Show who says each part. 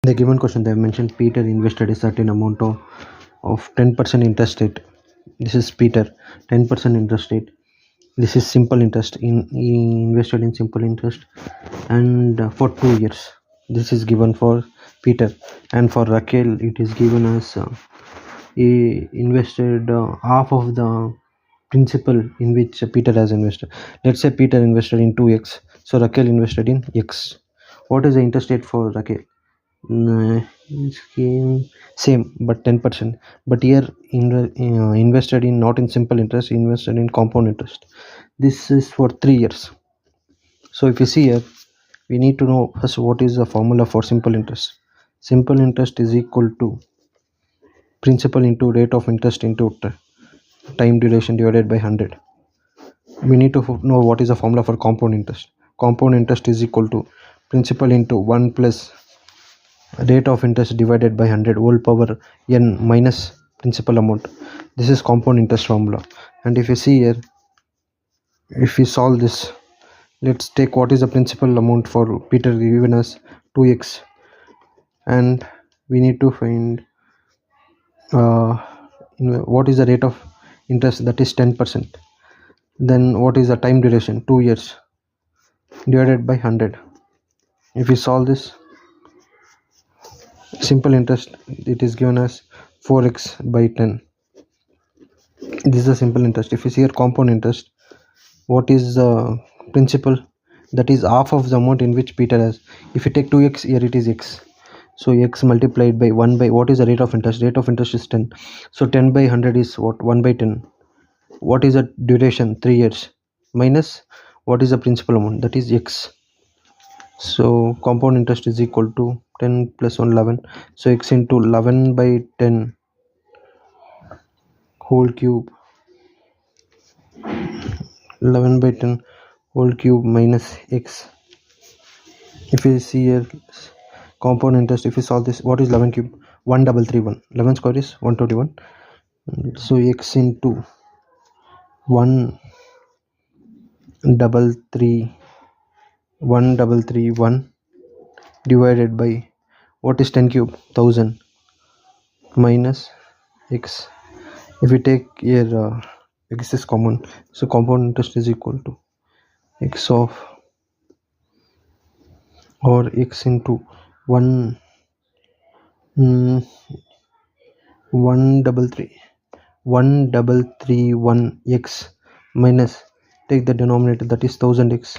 Speaker 1: The given question, they have mentioned Peter invested a certain amount of 10% interest rate. This is Peter, 10% interest rate. This is simple interest. He invested in simple interest, and for 2 years. This is given for Peter, and for Raquel, it is given as he invested half of the principal in which Peter has invested. Let's say Peter invested in 2x, so Raquel invested in x. What is the interest rate for Raquel? Same, but 10%. But here invested in, not in simple interest, invested in compound interest. This is for 3 years. So if you see here, we need to know first what is the formula for simple interest. Simple interest is equal to principal into rate of interest into time duration divided by 100. We need to know what is the formula for compound interest. Compound interest is equal to principal into 1 plus rate of interest divided by 100 whole power n minus principal amount. This is compound interest formula. And if you see here, if we solve this, let's take what is the principal amount for Peter given as 2x, and we need to find what is the rate of interest, that is 10%. Then what is the time duration, 2 years, divided by 100. If we solve this, simple interest, it is given as 4x by 10. This is the simple interest. If you see here compound interest, what is the principal, that is half of the amount in which Peter has. If you take 2x, here it is x, so x multiplied by 1 by, what is the rate of interest? Rate of interest is 10, so 10 by 100 is what? 1 by 10. What is the duration? 3 years, minus what is the principal amount, that is x. So compound interest is equal to 10 plus 1, 11. So x into 11 by 10 whole cube, 11 by 10 whole cube minus x. If you see here compound interest, if you solve this, what is 11 cube? 1331. 11 square is 121. So x into 1331 divided by, what is 10 cube? 1000 minus x. If we take here x is common, so compound interest is equal to x of, or x into 1331 x minus, take the denominator, that is 1000x